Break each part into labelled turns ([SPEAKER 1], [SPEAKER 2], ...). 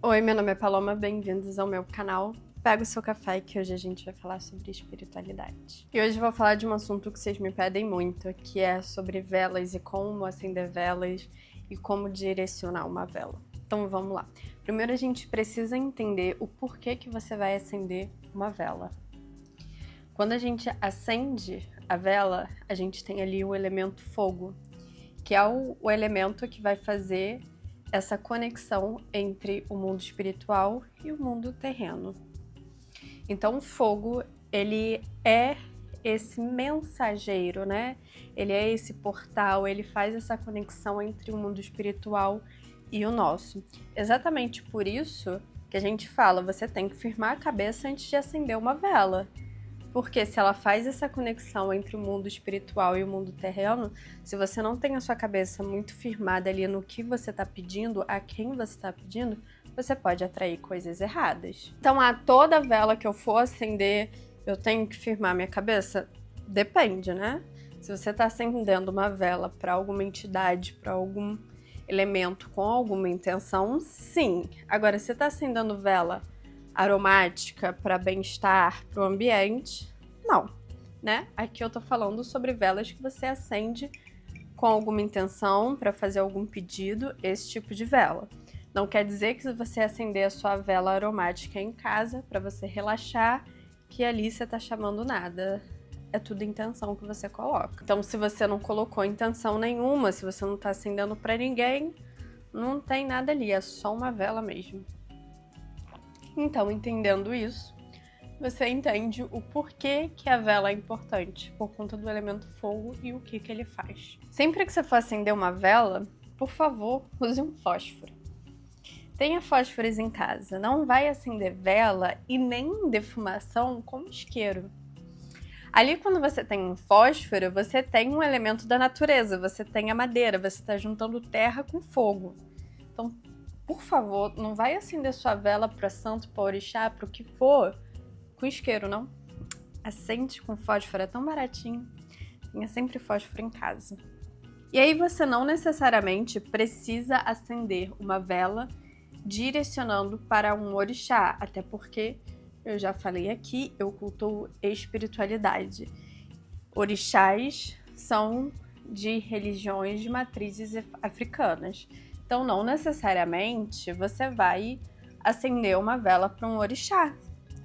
[SPEAKER 1] Oi, meu nome é Paloma, bem-vindos ao meu canal. Pega o seu café que hoje a gente vai falar sobre espiritualidade. E hoje eu vou falar de um assunto que vocês me pedem muito, que é sobre velas e como acender velas e como direcionar uma vela. Então vamos lá. Primeiro a gente precisa entender o porquê que você vai acender uma vela. Quando a gente acende a vela, a gente tem ali o elemento fogo, que é o elemento que vai fazer essa conexão entre o mundo espiritual e o mundo terreno. Então o fogo, ele é esse mensageiro, né? Ele é esse portal, ele faz essa conexão entre o mundo espiritual e o nosso. Exatamente por isso que a gente fala, você tem que firmar a cabeça antes de acender uma vela. Porque se ela faz essa conexão entre o mundo espiritual e o mundo terreno, se você não tem a sua cabeça muito firmada ali no que você está pedindo, a quem você está pedindo, você pode atrair coisas erradas. Então, a toda vela que eu for acender, eu tenho que firmar minha cabeça? Depende, né? Se você está acendendo uma vela para alguma entidade, para algum elemento com alguma intenção, sim. Agora, se você está acendendo vela aromática para bem-estar, para o ambiente, não, né? Aqui eu tô falando sobre velas que você acende com alguma intenção para fazer algum pedido, esse tipo de vela. Não quer dizer que se você acender a sua vela aromática em casa para você relaxar, que ali você tá chamando nada. É tudo intenção que você coloca. Então, se você não colocou intenção nenhuma, se você não tá acendendo para ninguém, não tem nada ali, é só uma vela mesmo. Então, entendendo isso, você entende o porquê que a vela é importante, por conta do elemento fogo e o que ele faz. Sempre que você for acender uma vela, por favor, use um fósforo. Tenha fósforos em casa, não vai acender vela e nem defumação com isqueiro. Ali, quando você tem um fósforo, você tem um elemento da natureza, você tem a madeira, você está juntando terra com fogo. Então, por favor, não vai acender sua vela para santo, para orixá, para o que for, com isqueiro, não. Acende com fósforo, é tão baratinho. Tenha sempre fósforo em casa. E aí você não necessariamente precisa acender uma vela direcionando para um orixá, até porque, eu já falei aqui, eu cultuo espiritualidade. Orixás são de religiões de matrizes africanas. Então, não necessariamente você vai acender uma vela para um orixá.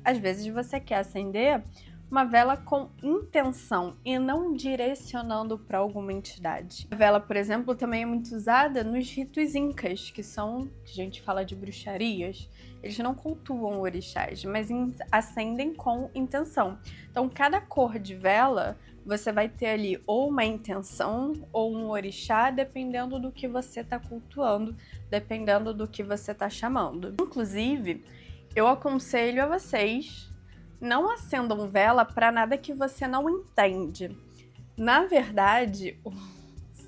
[SPEAKER 1] Às vezes você quer acender uma vela com intenção e não direcionando para alguma entidade. A vela, por exemplo, também é muito usada nos ritos incas, que a gente fala de bruxarias. Eles não cultuam orixás, mas acendem com intenção. Então, cada cor de vela, você vai ter ali ou uma intenção ou um orixá, dependendo do que você está cultuando, dependendo do que você está chamando. Inclusive, eu aconselho a vocês, não acendam vela para nada que você não entende. Na verdade,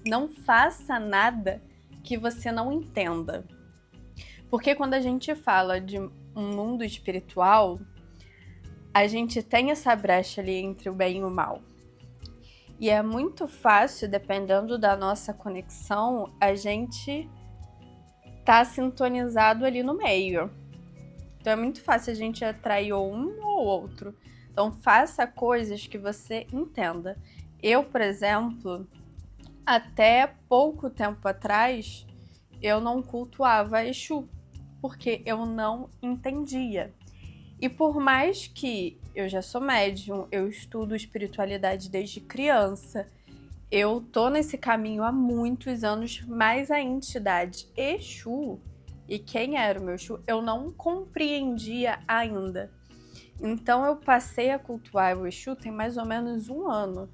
[SPEAKER 1] não faça nada que você não entenda. Porque quando a gente fala de um mundo espiritual, a gente tem essa brecha ali entre o bem e o mal. E é muito fácil, dependendo da nossa conexão, a gente tá sintonizado ali no meio. Então é muito fácil a gente atrair ou um ou outro. Então faça coisas que você entenda. Eu, por exemplo, até pouco tempo atrás, eu não cultuava Exu, porque eu não entendia. E por mais que eu já sou médium, eu estudo espiritualidade desde criança, eu tô nesse caminho há muitos anos, mas a entidade Exu e quem era o meu Exu, eu não compreendia ainda. Então eu passei a cultuar o Exu tem mais ou menos 1 ano.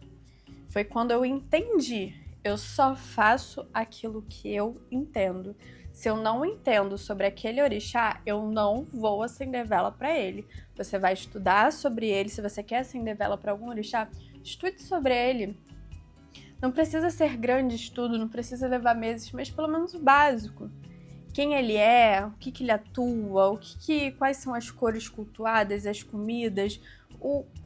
[SPEAKER 1] Foi quando eu entendi. Eu só faço aquilo que eu entendo. Se eu não entendo sobre aquele orixá, eu não vou acender vela para ele. Você vai estudar sobre ele. Se você quer acender vela para algum orixá, estude sobre ele. Não precisa ser grande estudo, não precisa levar meses, mas pelo menos o básico. Quem ele é, o que ele atua, quais são as cores cultuadas, as comidas,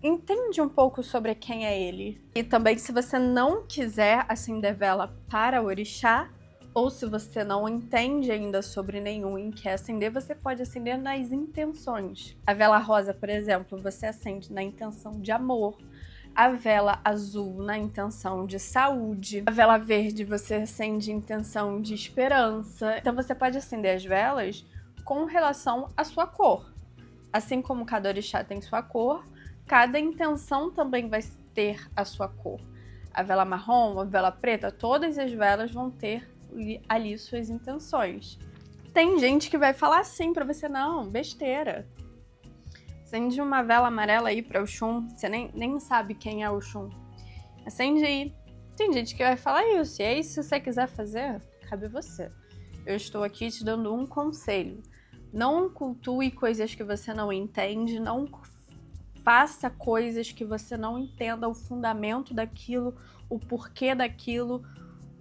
[SPEAKER 1] entende um pouco sobre quem é ele. E também, se você não quiser acender vela para orixá, Ou se você não entende ainda sobre nenhum e quer acender, você pode acender nas intenções. A vela rosa, por exemplo, você acende na intenção de amor. A vela azul na intenção de saúde. A vela verde você acende em intenção de esperança. Então você pode acender as velas com relação à sua cor. Assim como cada orixá tem sua cor, cada intenção também vai ter a sua cor. A vela marrom, a vela preta, todas as velas vão ter ali suas intenções. Tem gente que vai falar assim pra você, não, besteira. Acende uma vela amarela aí pra Oxum, você nem sabe quem é Oxum. Acende aí. Tem gente que vai falar isso, e aí se você quiser fazer, cabe a você. Eu estou aqui te dando um conselho. Não cultue coisas que você não entende, não faça coisas que você não entenda o fundamento daquilo, o porquê daquilo,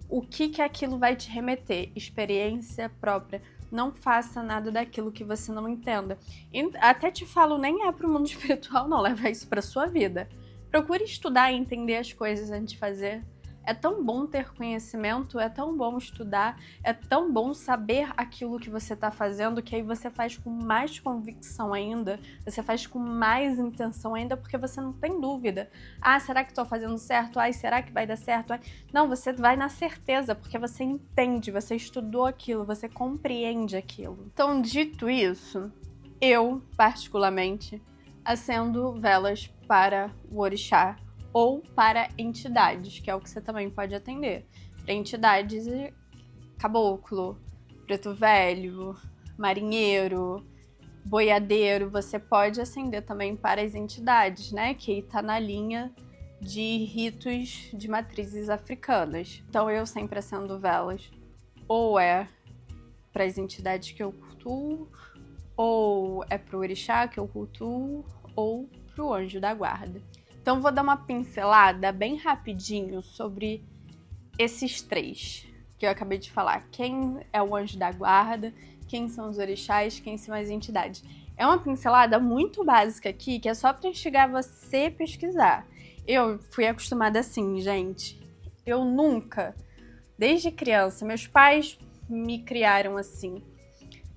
[SPEAKER 1] o que aquilo vai te remeter, experiência própria. Não faça nada daquilo que você não entenda. E até te falo, nem é pro mundo espiritual, não. Leva isso pra sua vida. Procure estudar e entender as coisas antes de fazer. É tão bom ter conhecimento, é tão bom estudar, é tão bom saber aquilo que você tá fazendo, que aí você faz com mais convicção ainda, você faz com mais intenção ainda, porque você não tem dúvida. Ah, será que tô fazendo certo? Ai, será que vai dar certo? Ai. Não, você vai na certeza, porque você entende, você estudou aquilo, você compreende aquilo. Então, dito isso, eu, particularmente, acendo velas para o orixá, ou para entidades, que é o que você também pode atender. Para entidades, caboclo, preto velho, marinheiro, boiadeiro, você pode acender também para as entidades, né? Que está na linha de ritos de matrizes africanas. Então eu sempre acendo velas, ou é para as entidades que eu cultuo, ou é para o orixá que eu cultuo, ou para o anjo da guarda. Então vou dar uma pincelada bem rapidinho sobre esses três que eu acabei de falar. Quem é o anjo da guarda, quem são os orixás, quem são as entidades. É uma pincelada muito básica aqui, que é só para instigar você a pesquisar. Eu fui acostumada assim, gente. Eu nunca, desde criança, meus pais me criaram assim.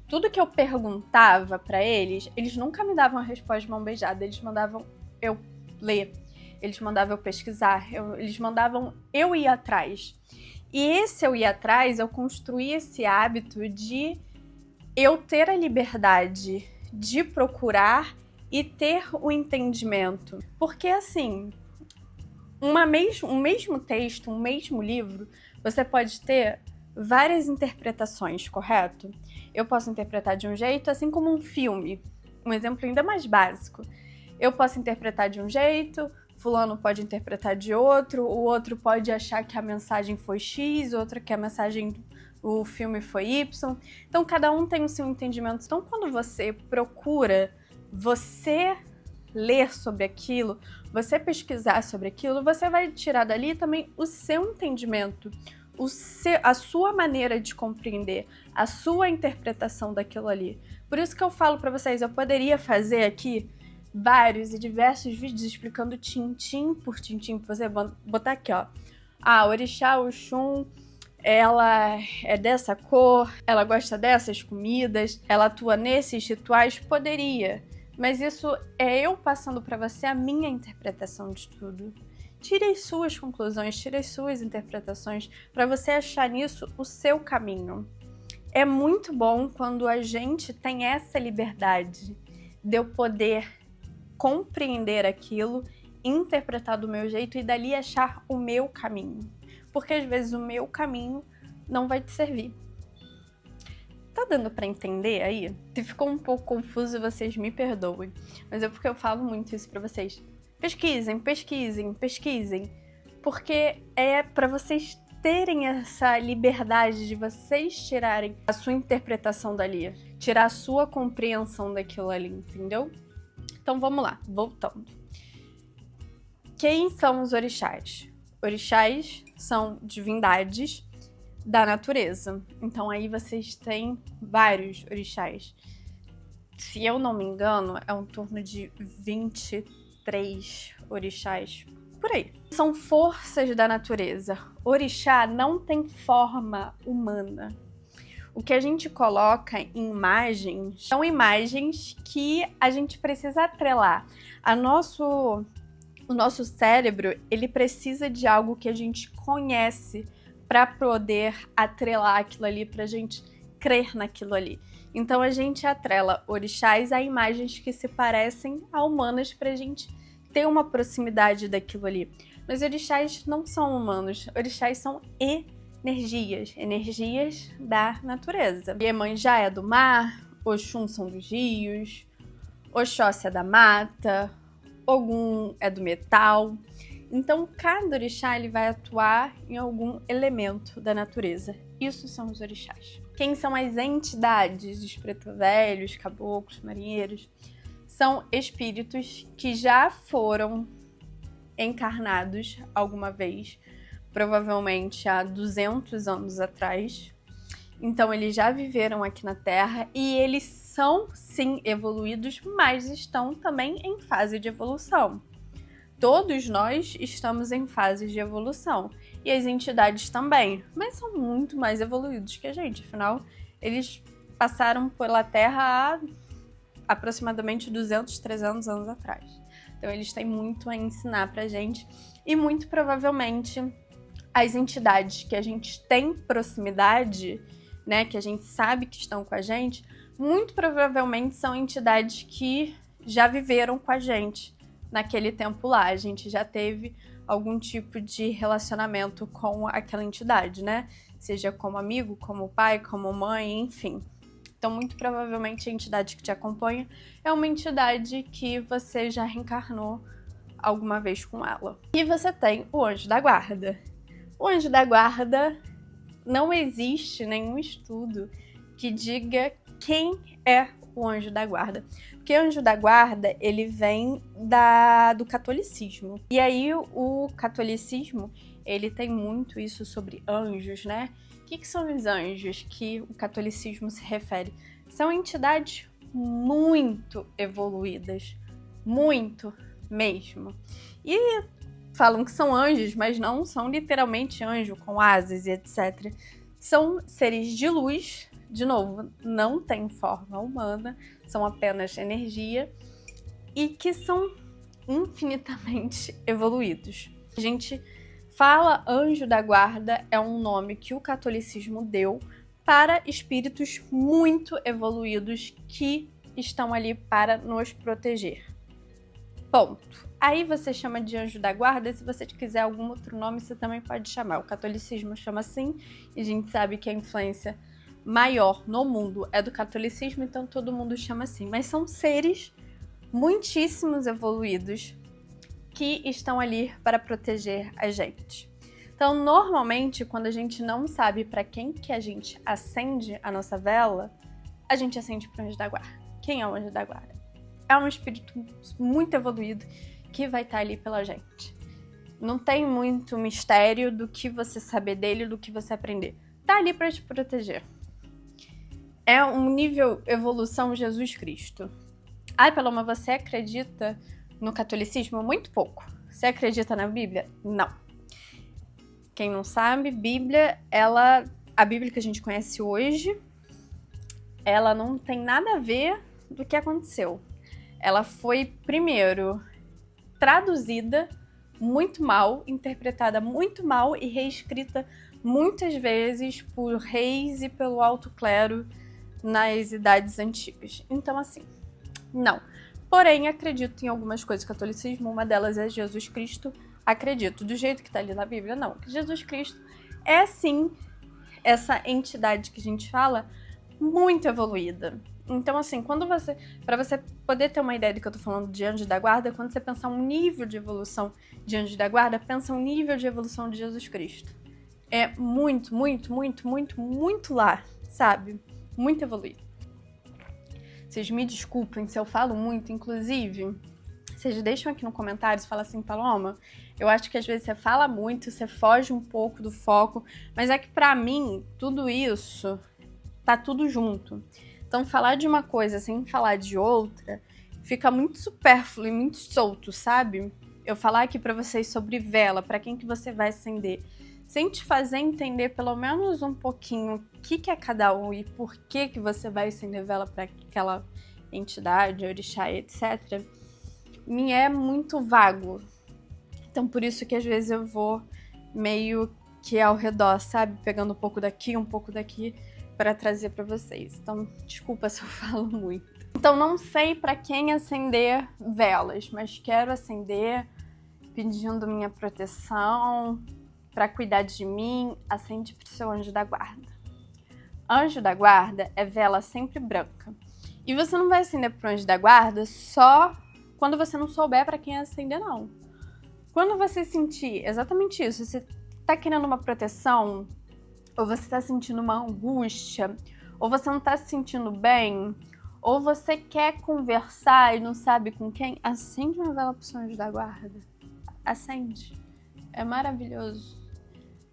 [SPEAKER 1] Tudo que eu perguntava para eles nunca me davam a resposta de mão beijada. Eles mandavam eu ler, eles mandavam eu pesquisar, eles mandavam eu ir atrás. E esse eu ir atrás, eu construí esse hábito de eu ter a liberdade de procurar e ter o entendimento. Porque assim, um mesmo texto, um mesmo livro, você pode ter várias interpretações, correto? Eu posso interpretar de um jeito, assim como um filme. Um exemplo ainda mais básico. Eu posso interpretar de um jeito, fulano pode interpretar de outro, o outro pode achar que a mensagem foi X, outro que a mensagem, o filme foi Y. Então, cada um tem o seu entendimento. Então, quando você procura, você ler sobre aquilo, você pesquisar sobre aquilo, você vai tirar dali também o seu entendimento, a sua maneira de compreender, a sua interpretação daquilo ali. Por isso que eu falo pra vocês, eu poderia fazer aqui vários e diversos vídeos explicando tintim por tintim, pra você botar aqui, ó. Ah, orixá Oxum, ela é dessa cor, ela gosta dessas comidas, ela atua nesses rituais, poderia. Mas isso é eu passando pra você a minha interpretação de tudo. Tire as suas conclusões, tire as suas interpretações, pra você achar nisso o seu caminho. É muito bom quando a gente tem essa liberdade de eu poder compreender aquilo, interpretar do meu jeito e dali achar o meu caminho. Porque às vezes o meu caminho não vai te servir. Tá dando pra entender aí? Se ficou um pouco confuso, vocês me perdoem. Mas é porque eu falo muito isso pra vocês. Pesquisem, pesquisem, pesquisem. Porque é pra vocês terem essa liberdade de vocês tirarem a sua interpretação dali. Tirar a sua compreensão daquilo ali, entendeu? Então vamos lá, voltando. Quem são os orixás? Orixás são divindades da natureza. Então aí vocês têm vários orixás. Se eu não me engano, é um torno de 23 orixás. Por por aí. São forças da natureza. Orixá não tem forma humana. O que a gente coloca em imagens são imagens que a gente precisa atrelar. O nosso cérebro, ele precisa de algo que a gente conhece para poder atrelar aquilo ali, para a gente crer naquilo ali. Então a gente atrela orixás a imagens que se parecem a humanas para a gente ter uma proximidade daquilo ali. Mas orixás não são humanos, orixás são energias da natureza. Iemanjá é do mar, Oxum são dos rios, Oxóssi é da mata, Ogum é do metal. Então, cada orixá ele vai atuar em algum elemento da natureza. Isso são os orixás. Quem são as entidades dos preto velhos, caboclos, marinheiros? São espíritos que já foram encarnados alguma vez, provavelmente há 200 anos atrás. Então, eles já viveram aqui na Terra e eles são, sim, evoluídos, mas estão também em fase de evolução. Todos nós estamos em fase de evolução e as entidades também, mas são muito mais evoluídos que a gente, afinal, eles passaram pela Terra há aproximadamente 200, 300 anos atrás. Então, eles têm muito a ensinar pra gente e muito provavelmente as entidades que a gente tem proximidade, né, que a gente sabe que estão com a gente, muito provavelmente são entidades que já viveram com a gente naquele tempo lá. A gente já teve algum tipo de relacionamento com aquela entidade, né? Seja como amigo, como pai, como mãe, enfim. Então, muito provavelmente a entidade que te acompanha é uma entidade que você já reencarnou alguma vez com ela. E você tem o anjo da guarda. O anjo da guarda, não existe nenhum estudo que diga quem é o anjo da guarda. Porque o anjo da guarda, ele vem do catolicismo. E aí o catolicismo, ele tem muito isso sobre anjos, né? O que são os anjos que o catolicismo se refere? São entidades muito evoluídas. Muito mesmo. E falam que são anjos, mas não são literalmente anjo com asas e etc. São seres de luz, de novo, não têm forma humana, são apenas energia e que são infinitamente evoluídos. A gente fala anjo da guarda, é um nome que o catolicismo deu para espíritos muito evoluídos que estão ali para nos proteger. Ponto. Aí você chama de anjo da guarda, se você quiser algum outro nome, você também pode chamar. O catolicismo chama assim, e a gente sabe que a influência maior no mundo é do catolicismo, então todo mundo chama assim. Mas são seres muitíssimos evoluídos que estão ali para proteger a gente. Então, normalmente, quando a gente não sabe para quem que a gente acende a nossa vela, a gente acende para o anjo da guarda. Quem é o anjo da guarda? É um espírito muito evoluído que vai estar ali pela gente. Não tem muito mistério do que você saber dele, do que você aprender. Tá ali para te proteger. É um nível evolução Jesus Cristo. Ai, Paloma, você acredita no catolicismo? Muito pouco. Você acredita na Bíblia? Não. Quem não sabe, a Bíblia que a gente conhece hoje, ela não tem nada a ver do que aconteceu. Ela foi, primeiro, traduzida muito mal, interpretada muito mal e reescrita muitas vezes por reis e pelo alto clero nas idades antigas. Então, assim, não. Porém, acredito em algumas coisas do catolicismo, uma delas é Jesus Cristo. Acredito, do jeito que está ali na Bíblia, não. Jesus Cristo é, sim, essa entidade que a gente fala, muito evoluída. Então, assim, para você poder ter uma ideia do que eu tô falando de anjo da guarda, quando você pensar um nível de evolução de anjo da guarda, pensa um nível de evolução de Jesus Cristo. É muito, muito, muito, muito, muito lá, sabe? Muito evoluído. Vocês me desculpem se eu falo muito, inclusive, vocês deixam aqui no comentário e falam assim, Paloma, eu acho que às vezes você fala muito, você foge um pouco do foco, mas é que pra mim, tudo isso tá tudo junto. Então, falar de uma coisa sem falar de outra fica muito supérfluo e muito solto, sabe? eu falar aqui para vocês sobre vela, para quem que você vai acender, sem te fazer entender pelo menos um pouquinho o que é cada um e por que você vai acender vela para aquela entidade, orixá, etc., me é muito vago. Então, por isso que às vezes eu vou meio que ao redor, sabe? Pegando um pouco daqui para trazer para vocês. Então, desculpa se eu falo muito. Então, não sei para quem acender velas, mas quero acender pedindo minha proteção, para cuidar de mim, acende pro seu anjo da guarda. Anjo da guarda é vela sempre branca. E você não vai acender pro anjo da guarda só quando você não souber para quem acender, não. Quando você sentir exatamente isso, você tá querendo uma proteção, ou você tá sentindo uma angústia, ou você não tá se sentindo bem, ou você quer conversar e não sabe com quem, acende uma vela pro seu anjo da guarda. Acende. É maravilhoso.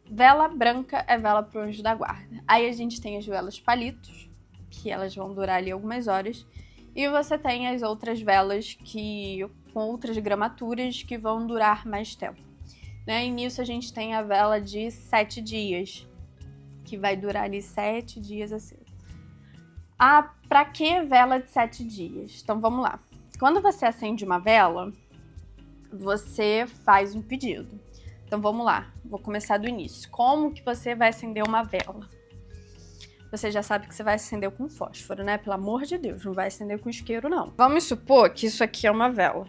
[SPEAKER 1] Vela branca é vela pro anjo da guarda. Aí a gente tem as velas palitos, que elas vão durar ali algumas horas. E você tem as outras velas com outras gramaturas que vão durar mais tempo. Né? E nisso a gente tem a vela de 7 dias, que vai durar ali 7 dias acesa. Ah, pra que vela de 7 dias? Então vamos lá. Quando você acende uma vela, você faz um pedido. Então vamos lá, vou começar do início. Como que você vai acender uma vela? Você já sabe que você vai acender com fósforo, né? Pelo amor de Deus, não vai acender com isqueiro, não. Vamos supor que isso aqui é uma vela.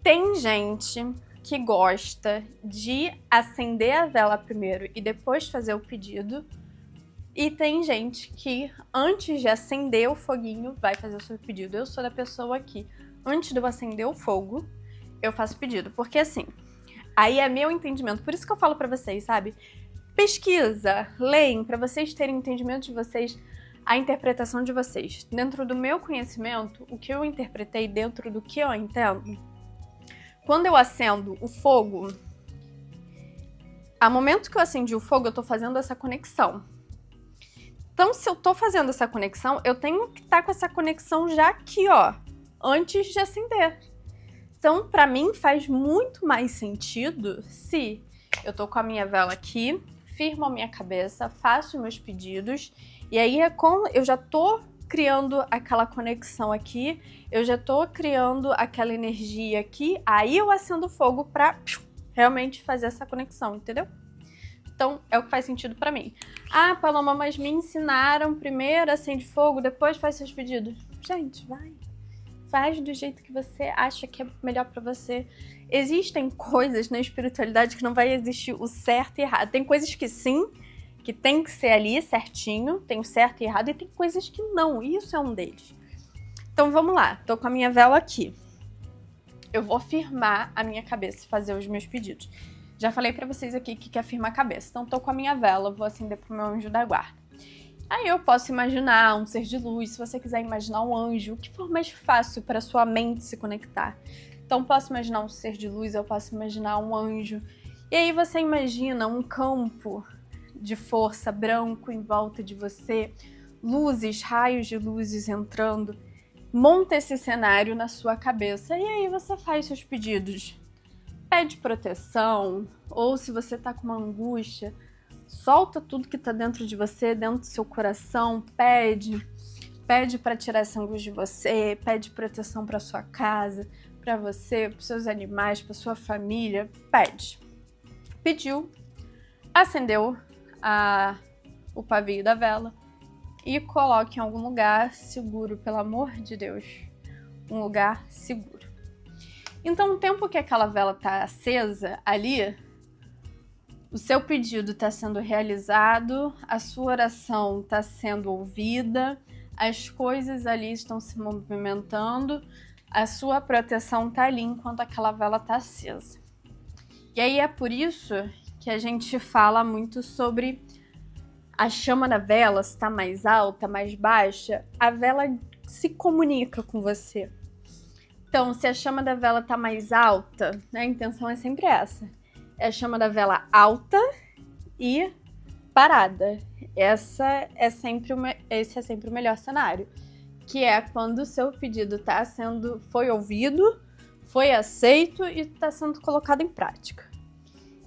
[SPEAKER 1] Tem gente que gosta de acender a vela primeiro e depois fazer o pedido. E tem gente que, antes de acender o foguinho, vai fazer o seu pedido. Eu sou da pessoa que, antes de eu acender o fogo, eu faço pedido. Porque assim, aí é meu entendimento. Por isso que eu falo pra vocês, sabe? Pesquisa, leem, pra vocês terem entendimento de vocês, a interpretação de vocês. Dentro do meu conhecimento, o que eu interpretei dentro do que eu entendo, quando eu acendo o fogo, a momento que eu acendi o fogo, eu tô fazendo essa conexão. Então, se eu tô fazendo essa conexão, eu tenho que estar com essa conexão já aqui, ó, antes de acender. Então, pra mim, faz muito mais sentido se eu tô com a minha vela aqui, firmo a minha cabeça, faço meus pedidos, e aí eu já tô criando aquela conexão aqui, eu já tô criando aquela energia aqui, aí eu acendo o fogo pra realmente fazer essa conexão, entendeu? Então, é o que faz sentido pra mim. Ah, Paloma, mas me ensinaram primeiro, acende fogo, depois faz seus pedidos. Gente, vai. Faz do jeito que você acha que é melhor pra você. Existem coisas na espiritualidade que não vai existir o certo e errado. Tem coisas que sim, que tem que ser ali certinho, tem o certo e errado, e tem coisas que não, e isso é um deles. Então vamos lá, tô com a minha vela aqui. Eu vou firmar a minha cabeça e fazer os meus pedidos. Já falei pra vocês aqui que quer firmar a cabeça, então tô com a minha vela, vou acender pro meu anjo da guarda. Aí eu posso imaginar um ser de luz, se você quiser imaginar um anjo, o que for mais fácil para sua mente se conectar. Então posso imaginar um ser de luz, eu posso imaginar um anjo. E aí você imagina um campo de força branco em volta de você, luzes, raios de luzes entrando. Monta esse cenário na sua cabeça e aí você faz seus pedidos. Pede proteção, ou se você tá com uma angústia, solta tudo que tá dentro de você, dentro do seu coração, pede para tirar essa angústia de você, pede proteção para sua casa, para você, para seus animais, para sua família, pede. Pediu, acendeu o pavio da vela e coloque em algum lugar seguro, pelo amor de Deus, um lugar seguro. Então, o tempo que aquela vela tá acesa ali, o seu pedido está sendo realizado, a sua oração está sendo ouvida, as coisas ali estão se movimentando, a sua proteção está ali enquanto aquela vela está acesa. E aí é por isso que a gente fala muito sobre a chama da vela, se está mais alta, mais baixa, a vela se comunica com você. Então, se a chama da vela está mais alta, né, a intenção é sempre essa. É a chama da vela alta e parada. Esse é sempre o melhor cenário. Que é quando o seu pedido foi ouvido, foi aceito e está sendo colocado em prática.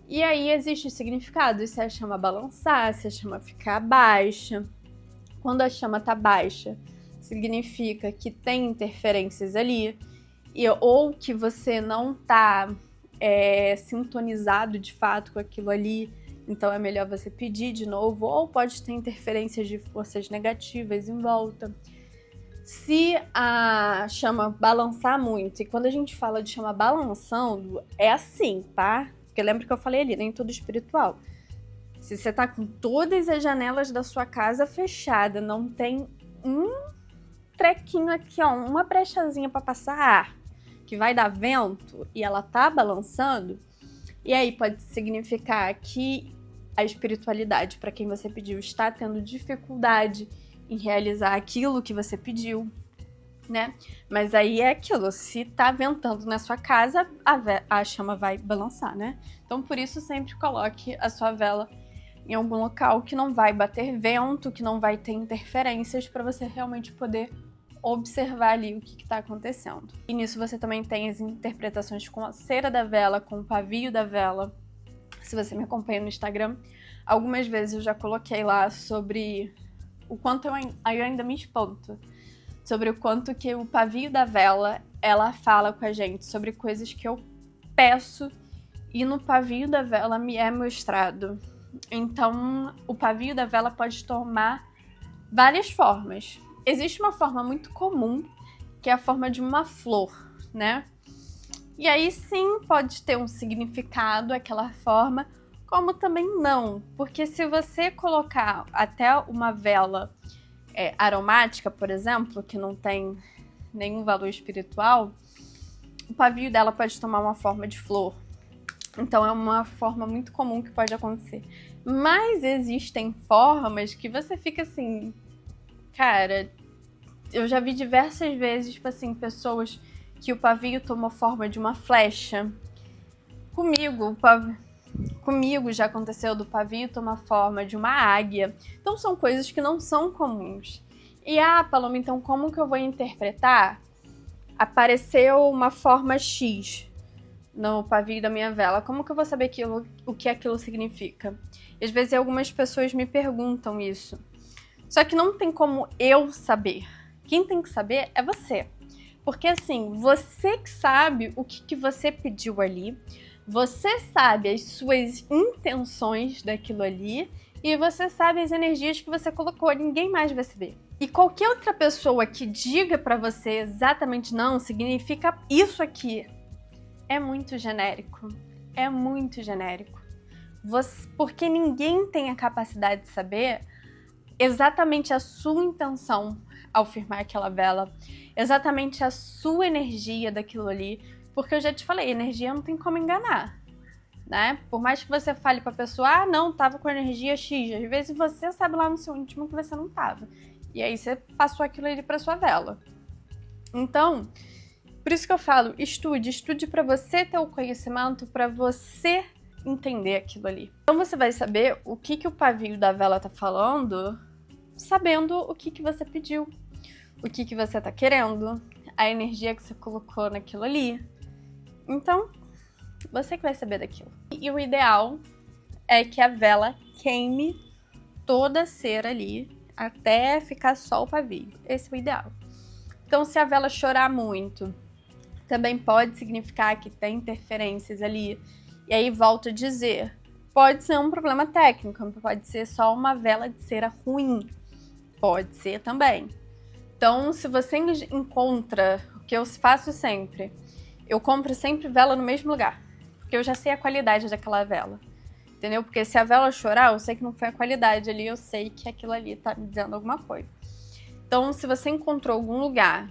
[SPEAKER 1] E aí existe o significado, se a chama balançar, se a chama ficar baixa. Quando a chama está baixa, significa que tem interferências ali, ou que você não está sintonizado de fato com aquilo ali, então é melhor você pedir de novo, ou pode ter interferências de forças negativas em volta. Se a chama balançar muito, e quando a gente fala de chama balançando, é assim, tá? Porque lembra que eu falei ali, nem tudo espiritual. Se você tá com todas as janelas da sua casa fechada, não tem um trequinho aqui, ó, uma brechazinha para passar ar, que vai dar vento, e ela tá balançando, e aí pode significar que a espiritualidade, para quem você pediu, está tendo dificuldade em realizar aquilo que você pediu, né? Mas aí é aquilo, se tá ventando na sua casa, a chama vai balançar, né? Então, por isso, sempre coloque a sua vela em algum local que não vai bater vento, que não vai ter interferências, para você realmente poder observar ali o que está acontecendo. E nisso você também tem as interpretações com a cera da vela, com o pavio da vela. Se você me acompanha no Instagram, algumas vezes eu já coloquei lá sobre o quanto eu ainda me espanto, sobre o quanto que o pavio da vela, ela fala com a gente sobre coisas que eu peço e no pavio da vela me é mostrado. Então, o pavio da vela pode tomar várias formas. Existe uma forma muito comum, que é a forma de uma flor, né? E aí sim pode ter um significado aquela forma, como também não. Porque se você colocar até uma vela aromática, por exemplo, que não tem nenhum valor espiritual, o pavio dela pode tomar uma forma de flor. Então é uma forma muito comum que pode acontecer. Mas existem formas que você fica assim, cara, eu já vi diversas vezes, tipo assim, pessoas que o pavio tomou forma de uma flecha. Comigo já aconteceu do pavio tomar forma de uma águia. Então são coisas que não são comuns. E Paloma, então como que eu vou interpretar? Apareceu uma forma X no pavio da minha vela. Como que eu vou saber o que aquilo significa? E às vezes algumas pessoas me perguntam isso. Só que não tem como eu saber. Quem tem que saber é você. Porque assim, você que sabe o que você pediu ali, você sabe as suas intenções daquilo ali e você sabe as energias que você colocou, ninguém mais vai saber. E qualquer outra pessoa que diga pra você exatamente não, significa isso aqui, é muito genérico. É muito genérico. Porque ninguém tem a capacidade de saber exatamente a sua intenção ao firmar aquela vela, exatamente a sua energia daquilo ali, porque eu já te falei, energia não tem como enganar, né? Por mais que você fale pra pessoa, não, tava com energia X, às vezes você sabe lá no seu íntimo que você não tava, e aí você passou aquilo ali pra sua vela. Então, por isso que eu falo, estude pra você ter o conhecimento, pra você entender aquilo ali. Então você vai saber o que o pavio da vela tá falando, sabendo o que você pediu, o que você tá querendo, a energia que você colocou naquilo ali. Então, você que vai saber daquilo. E o ideal é que a vela queime toda a cera ali, até ficar só o pavio. Esse é o ideal. Então, se a vela chorar muito, também pode significar que tem interferências ali. E aí, volto a dizer, pode ser um problema técnico, pode ser só uma vela de cera ruim. Pode ser também. Então, se você encontra, o que eu faço sempre, eu compro sempre vela no mesmo lugar, porque eu já sei a qualidade daquela vela, entendeu? Porque se a vela chorar, eu sei que não foi a qualidade ali, eu sei que aquilo ali tá me dizendo alguma coisa. Então, se você encontrou algum lugar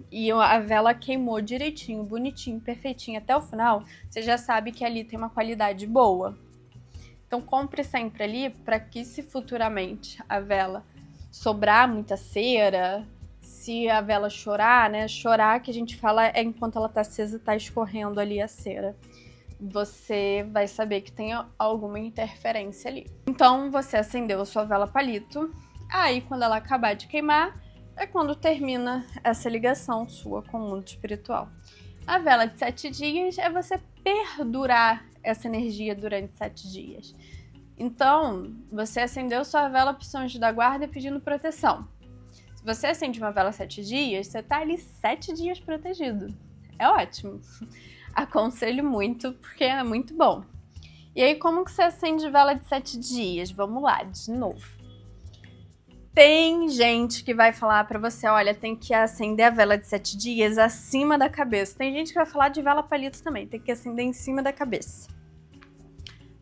[SPEAKER 1] e a vela queimou direitinho, bonitinho, perfeitinho até o final, você já sabe que ali tem uma qualidade boa. Então, compre sempre ali para que se futuramente a vela sobrar muita cera, se a vela chorar, né? Chorar, que a gente fala, é enquanto ela tá acesa, tá escorrendo ali a cera. Você vai saber que tem alguma interferência ali. Então, você acendeu a sua vela palito. Aí, quando ela acabar de queimar, é quando termina essa ligação sua com o mundo espiritual. A vela de 7 dias é você perdurar essa energia durante 7 dias. Então, você acendeu sua vela para o seu anjo da guarda pedindo proteção. Se você acende uma vela 7 dias, você tá ali 7 dias protegido. É ótimo. Aconselho muito, porque é muito bom. E aí, como que você acende vela de 7 dias? Vamos lá, de novo. Tem gente que vai falar pra você, olha, tem que acender a vela de 7 dias acima da cabeça. Tem gente que vai falar de vela palito também, tem que acender em cima da cabeça.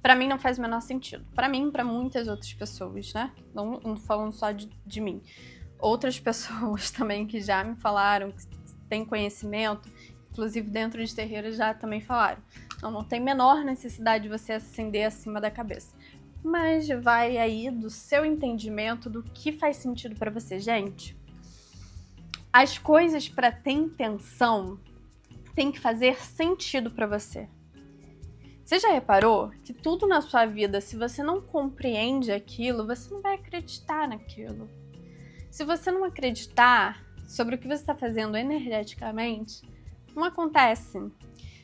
[SPEAKER 1] Pra mim não faz o menor sentido. Pra mim e pra muitas outras pessoas, né? Não falando só de mim. Outras pessoas também que já me falaram, que têm conhecimento, inclusive dentro de terreiros já também falaram. Então não tem menor necessidade de você acender acima da cabeça. Mas vai aí do seu entendimento do que faz sentido pra você, gente. As coisas pra ter intenção tem que fazer sentido pra você. Você já reparou que tudo na sua vida, se você não compreende aquilo, você não vai acreditar naquilo. Se você não acreditar sobre o que você está fazendo energeticamente, não acontece.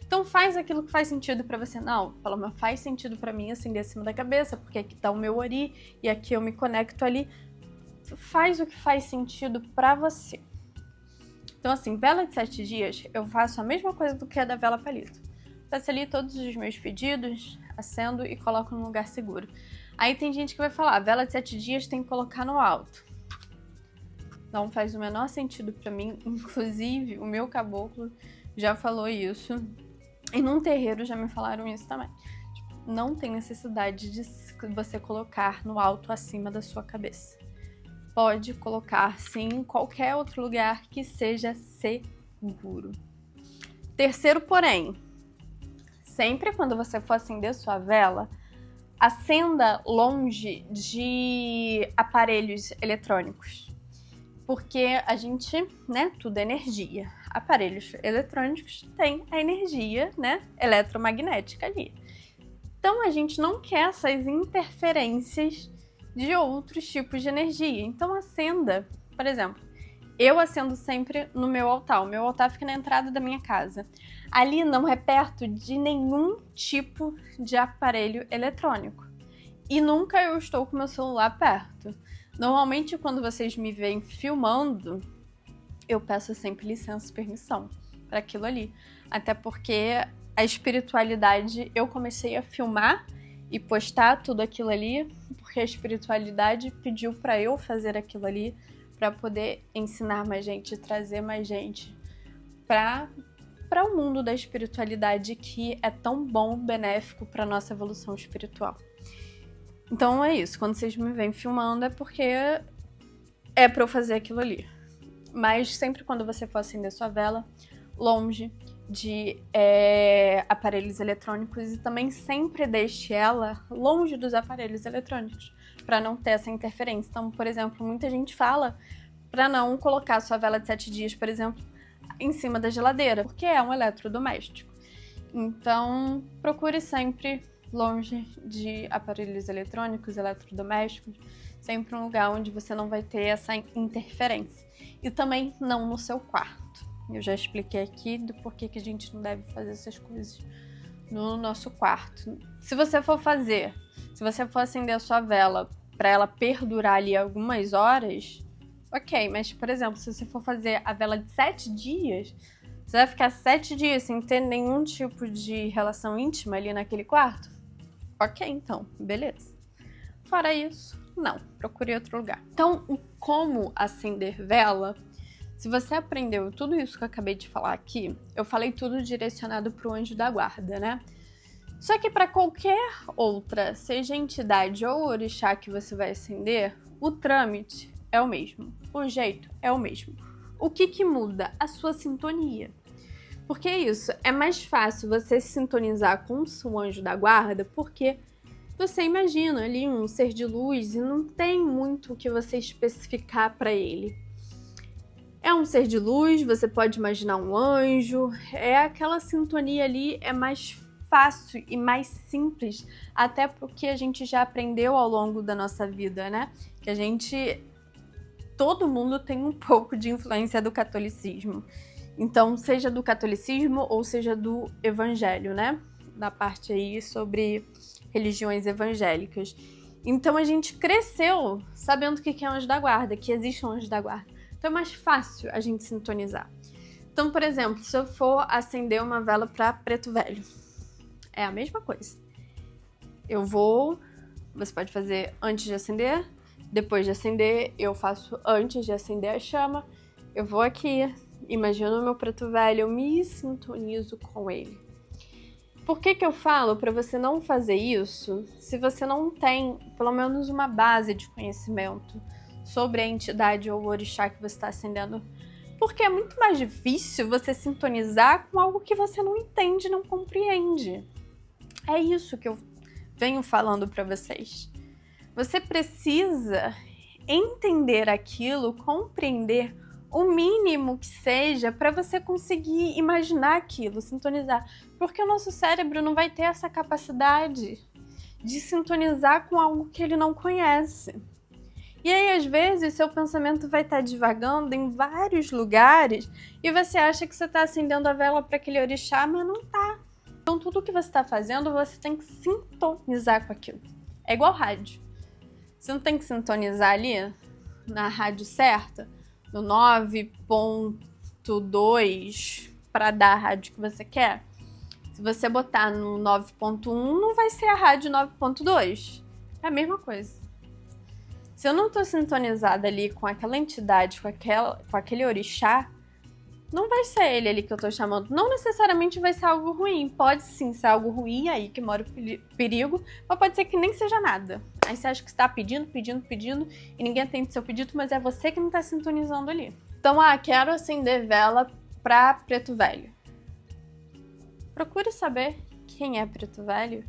[SPEAKER 1] Então faz aquilo que faz sentido pra você. Não, Paloma, faz sentido pra mim acender acima da cabeça, porque aqui tá o meu ori e aqui eu me conecto ali. Faz o que faz sentido pra você. Então assim, vela de 7 dias, eu faço a mesma coisa do que a da vela palito. Peço ali todos os meus pedidos, acendo e coloco num lugar seguro. Aí tem gente que vai falar, vela de 7 dias tem que colocar no alto. Não faz o menor sentido pra mim, inclusive o meu caboclo já falou isso. E num terreiro já me falaram isso também. Não tem necessidade de você colocar no alto acima da sua cabeça. Pode colocar sim em qualquer outro lugar que seja seguro. Terceiro porém, sempre quando você for acender sua vela, acenda longe de aparelhos eletrônicos. Porque a gente, né, tudo é energia. Aparelhos eletrônicos têm a energia, né, eletromagnética ali. Então a gente não quer essas interferências de outros tipos de energia. Então acenda, por exemplo, eu acendo sempre no meu altar. O meu altar fica na entrada da minha casa. Ali não é perto de nenhum tipo de aparelho eletrônico. E nunca eu estou com meu celular perto. Normalmente, quando vocês me veem filmando, eu peço sempre licença e permissão para aquilo ali. Até porque a espiritualidade, eu comecei a filmar e postar tudo aquilo ali, porque a espiritualidade pediu para eu fazer aquilo ali, para poder ensinar mais gente, trazer mais gente para o mundo da espiritualidade, que é tão bom, benéfico para nossa evolução espiritual. Então é isso, quando vocês me veem filmando é porque é pra eu fazer aquilo ali. Mas sempre quando você for acender sua vela, longe de aparelhos eletrônicos, e também sempre deixe ela longe dos aparelhos eletrônicos, pra não ter essa interferência. Então, por exemplo, muita gente fala pra não colocar sua vela de 7 dias, por exemplo, em cima da geladeira, porque é um eletrodoméstico. Então, procure sempre longe de aparelhos eletrônicos, eletrodomésticos, sempre um lugar onde você não vai ter essa interferência. E também não no seu quarto. Eu já expliquei aqui do porquê que a gente não deve fazer essas coisas no nosso quarto. Se você for acender a sua vela para ela perdurar ali algumas horas, ok, mas, por exemplo, se você for fazer a vela de 7 dias, você vai ficar 7 dias sem ter nenhum tipo de relação íntima ali naquele quarto? Ok, então, beleza. Fora isso, não, procure outro lugar. Então, o como acender vela, se você aprendeu tudo isso que eu acabei de falar aqui, eu falei tudo direcionado para o anjo da guarda, né? Só que para qualquer outra, seja entidade ou orixá que você vai acender, o trâmite é o mesmo, o jeito é o mesmo. O que muda? A sua sintonia. Porque é isso, é mais fácil você se sintonizar com o seu anjo da guarda, porque você imagina ali um ser de luz e não tem muito o que você especificar para ele. É um ser de luz, você pode imaginar um anjo, é aquela sintonia ali, é mais fácil e mais simples, até porque a gente já aprendeu ao longo da nossa vida, né? Que todo mundo tem um pouco de influência do catolicismo. Então, seja do catolicismo ou seja do evangelho, né? Da parte aí sobre religiões evangélicas. Então, a gente cresceu sabendo o que é um anjo da guarda, que existe um anjo da guarda. Então, é mais fácil a gente sintonizar. Então, por exemplo, se eu for acender uma vela para preto velho, é a mesma coisa. Você pode fazer antes de acender, depois de acender, eu faço antes de acender a chama. Eu vou aqui, imagino o meu preto velho, eu me sintonizo com ele. Por que eu falo para você não fazer isso se você não tem pelo menos uma base de conhecimento sobre a entidade ou o orixá que você está acendendo? Porque é muito mais difícil você sintonizar com algo que você não entende, não compreende. É isso que eu venho falando para vocês. Você precisa entender aquilo, compreender o mínimo que seja para você conseguir imaginar aquilo, sintonizar. Porque o nosso cérebro não vai ter essa capacidade de sintonizar com algo que ele não conhece. E aí, às vezes, seu pensamento vai estar divagando em vários lugares e você acha que você está acendendo a vela para aquele orixá, mas não está. Então, tudo que você está fazendo, você tem que sintonizar com aquilo. É igual rádio. Você não tem que sintonizar ali na rádio certa, no 9.2, para dar a rádio que você quer. Se você botar no 9.1, não vai ser a rádio 9.2. É a mesma coisa. Se eu não estou sintonizada ali com aquela entidade, com aquele orixá, não vai ser ele ali que eu estou chamando. Não necessariamente vai ser algo ruim. Pode sim ser algo ruim, aí que mora o perigo, mas pode ser que nem seja nada. Aí você acha que está pedindo, e ninguém atende seu pedido, mas é você que não está sintonizando ali. Então, quero acender vela para preto velho. Procure saber quem é preto velho,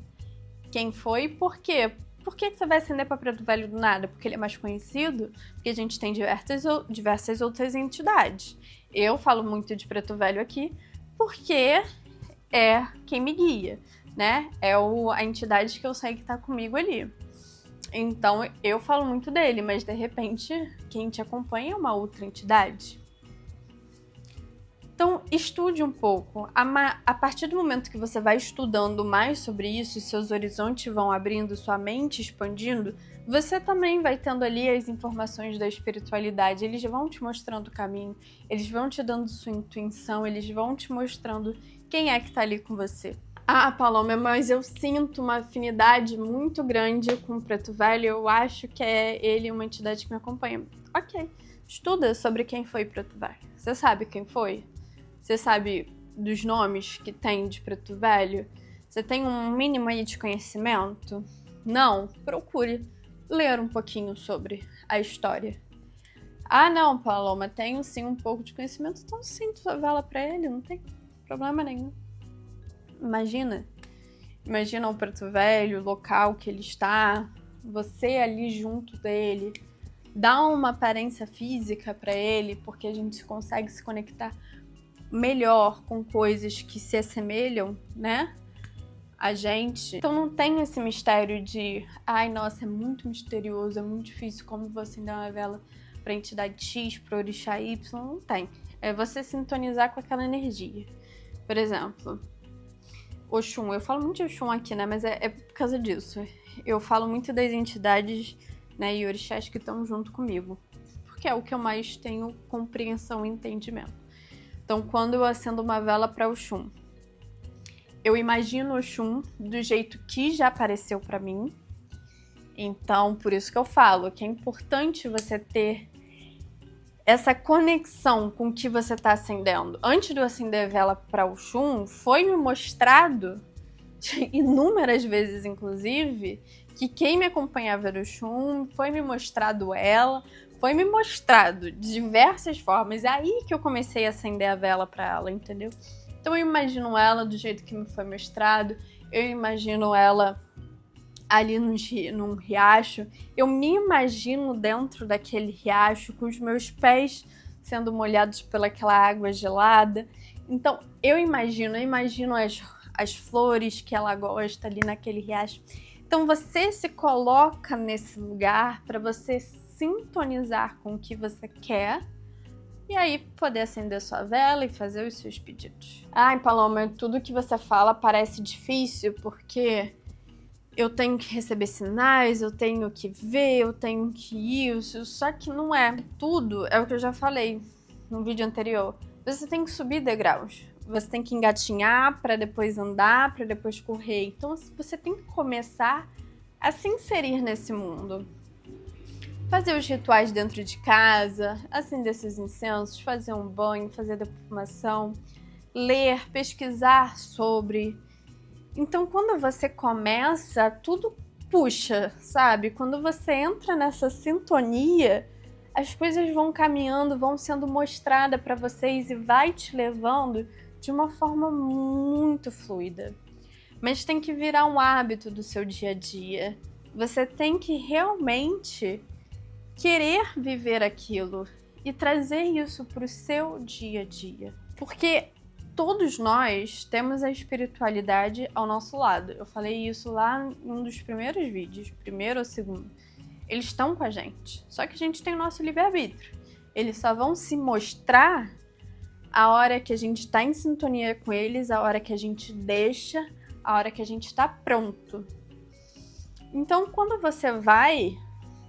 [SPEAKER 1] quem foi e por quê. Por que você vai acender para preto velho do nada? Porque ele é mais conhecido? Porque a gente tem diversas outras entidades. Eu falo muito de preto velho aqui porque é quem me guia, né? É a entidade que eu sei que tá comigo ali. Então, eu falo muito dele, mas de repente, quem te acompanha é uma outra entidade. Então, estude um pouco. A partir do momento que você vai estudando mais sobre isso, seus horizontes vão abrindo, sua mente expandindo, você também vai tendo ali as informações da espiritualidade. Eles vão te mostrando o caminho, eles vão te dando sua intuição, eles vão te mostrando quem é que tá ali com você. Paloma, mas eu sinto uma afinidade muito grande com o preto velho, eu acho que é ele uma entidade que me acompanha. Ok, estuda sobre quem foi preto velho. Você sabe quem foi? Você sabe dos nomes que tem de preto velho? Você tem um mínimo aí de conhecimento? Não? Procure ler um pouquinho sobre a história. Não, Paloma, tenho sim um pouco de conhecimento, então sinto a vela pra ele, não tem problema nenhum. Imagina o preto velho, o local que ele está, você ali junto dele, dá uma aparência física pra ele, porque a gente consegue se conectar melhor com coisas que se assemelham, né, a gente. Então não tem esse mistério de nossa, é muito misterioso, é muito difícil, como você acender uma vela pra entidade X, pro orixá Y, não tem. É você sintonizar com aquela energia. Por exemplo, Oxum, eu falo muito de Oxum aqui, né, mas é por causa disso. Eu falo muito das entidades, né, e orixás que estão junto comigo, porque é o que eu mais tenho compreensão e entendimento. Então, quando eu acendo uma vela para Oxum, eu imagino Oxum do jeito que já apareceu para mim. Então, por isso que eu falo que é importante você ter essa conexão com o que você está acendendo. Antes de eu acender a vela para Oxum, foi me mostrado, inúmeras vezes inclusive, que quem me acompanhava era Oxum, foi me mostrado ela, foi me mostrado de diversas formas. É aí que eu comecei a acender a vela para ela, entendeu? Então eu imagino ela do jeito que me foi mostrado, eu imagino ela ali num riacho, eu me imagino dentro daquele riacho com os meus pés sendo molhados pelaquela água gelada. Então eu imagino as flores que ela gosta ali naquele riacho. Então você se coloca nesse lugar para você sintonizar com o que você quer, E aí poder acender sua vela e fazer os seus pedidos. Ai, Paloma, tudo que você fala parece difícil porque eu tenho que receber sinais, eu tenho que ver, eu tenho que isso. Só que não é. Tudo é o que eu já falei no vídeo anterior. Você tem que subir degraus. Você tem que engatinhar para depois andar, para depois correr. Então você tem que começar a se inserir nesse mundo. Fazer os rituais dentro de casa, acender seus incensos, fazer um banho, fazer defumação, ler, pesquisar sobre. Então, quando você começa, tudo puxa, sabe? Quando você entra nessa sintonia, as coisas vão caminhando, vão sendo mostradas para vocês e vai te levando de uma forma muito fluida. Mas tem que virar um hábito do seu dia a dia. Você tem que realmente querer viver aquilo e trazer isso para o seu dia a dia. Porque todos nós temos a espiritualidade ao nosso lado. Eu falei isso lá em um dos primeiros vídeos, primeiro ou segundo. Eles estão com a gente, só que a gente tem o nosso livre-arbítrio. Eles só vão se mostrar a hora que a gente está em sintonia com eles, a hora que a gente deixa, a hora que a gente está pronto. Então, quando você vai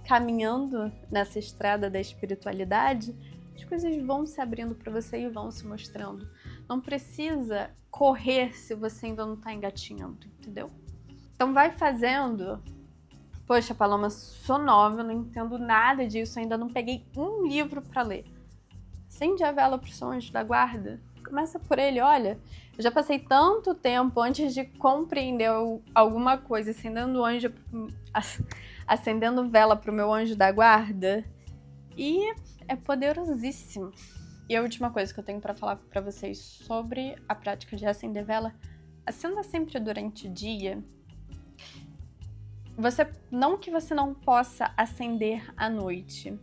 [SPEAKER 1] caminhando nessa estrada da espiritualidade, as coisas vão se abrindo para você e vão se mostrando. Não precisa correr se você ainda não tá engatinhando, entendeu? Então vai fazendo. Poxa, Paloma, sou nova, eu não entendo nada disso, ainda não peguei um livro para ler. Acende a vela pro seu anjo da guarda. Começa por ele, olha, eu já passei tanto tempo antes de compreender alguma coisa, acendendo vela pro meu anjo da guarda. E é poderosíssimo. E a última coisa que eu tenho para falar para vocês sobre a prática de acender vela, acenda sempre durante o dia. Não que você não possa acender à noite.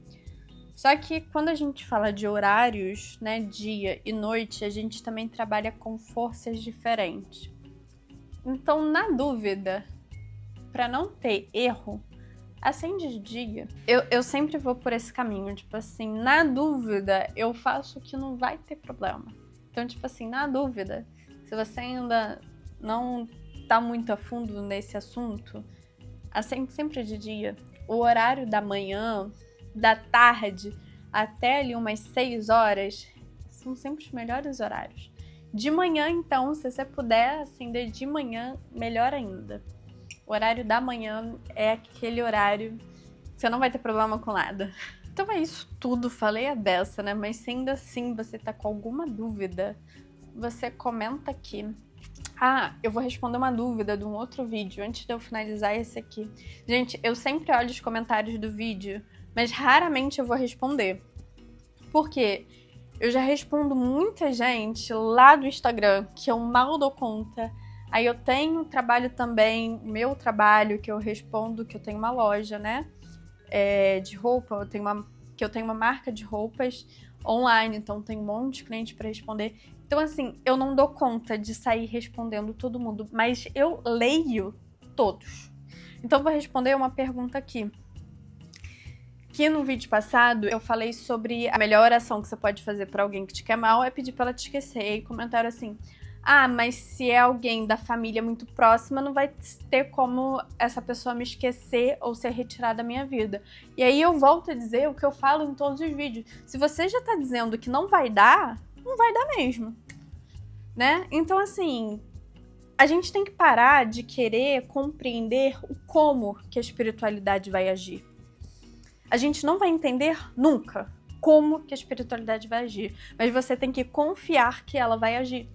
[SPEAKER 1] Só que quando a gente fala de horários, né, dia e noite, a gente também trabalha com forças diferentes. Então, na dúvida, para não ter erro, acende de dia. Eu sempre vou por esse caminho, tipo assim, na dúvida, eu faço o que não vai ter problema. Então, tipo assim, na dúvida, se você ainda não tá muito a fundo nesse assunto, acende sempre de dia. O horário da manhã, da tarde, até ali umas 6 horas, são sempre os melhores horários. De manhã, então, se você puder acender de manhã, melhor ainda. O horário da manhã é aquele horário que você não vai ter problema com nada. Então é isso tudo, falei a beça, né? Mas se ainda assim você tá com alguma dúvida, você comenta aqui. Ah, eu vou responder uma dúvida de um outro vídeo antes de eu finalizar esse aqui. Gente, eu sempre olho os comentários do vídeo, mas raramente eu vou responder. Por quê? Eu já respondo muita gente lá do Instagram que eu mal dou conta. Aí eu tenho trabalho também, meu trabalho que eu respondo, que eu tenho uma loja, né? De roupa, eu tenho uma marca de roupas online, então tem um monte de cliente para responder. Então, assim, eu não dou conta de sair respondendo todo mundo, mas eu leio todos. Então, vou responder uma pergunta aqui. Que no vídeo passado eu falei sobre a melhor oração que você pode fazer para alguém que te quer mal é pedir para ela te esquecer. E comentaram assim: ah, mas se é alguém da família muito próxima, não vai ter como essa pessoa me esquecer ou ser retirada da minha vida. E aí eu volto a dizer o que eu falo em todos os vídeos. Se você já tá dizendo que não vai dar, não vai dar mesmo, né? Então, assim, a gente tem que parar de querer compreender o como que a espiritualidade vai agir. A gente não vai entender nunca como que a espiritualidade vai agir, mas você tem que confiar que ela vai agir.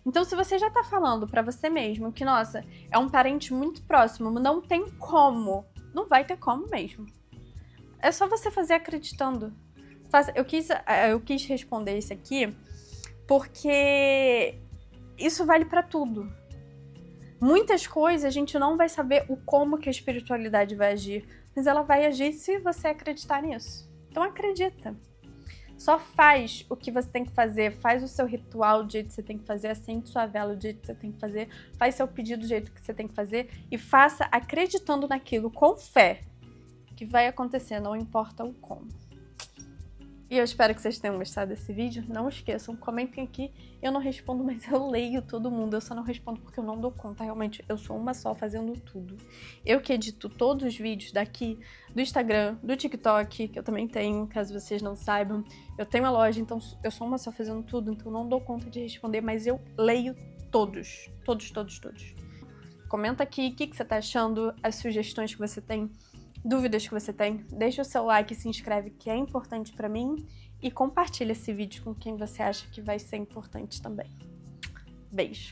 [SPEAKER 1] Então, se você já tá falando pra você mesmo que, nossa, é um parente muito próximo, não tem como, não vai ter como mesmo. É só você fazer acreditando. Eu quis responder isso aqui porque isso vale pra tudo. Muitas coisas a gente não vai saber o como que a espiritualidade vai agir, mas ela vai agir se você acreditar nisso. Então acredita. Só faz o que você tem que fazer, faz o seu ritual do jeito que você tem que fazer, acende sua vela do jeito que você tem que fazer, faz seu pedido do jeito que você tem que fazer e faça acreditando naquilo, com fé, que vai acontecer, não importa o como. E eu espero que vocês tenham gostado desse vídeo. Não esqueçam, comentem aqui. Eu não respondo, mas eu leio todo mundo. Eu só não respondo porque eu não dou conta. Realmente, eu sou uma só fazendo tudo. Eu que edito todos os vídeos daqui, do Instagram, do TikTok, que eu também tenho, caso vocês não saibam. Eu tenho a loja, então eu sou uma só fazendo tudo, então não dou conta de responder, mas eu leio todos. Todos. Comenta aqui o que você tá achando, as sugestões que você tem, dúvidas que você tem. Deixa o seu like e se inscreve, que é importante pra mim. E compartilha esse vídeo com quem você acha que vai ser importante também. Beijo!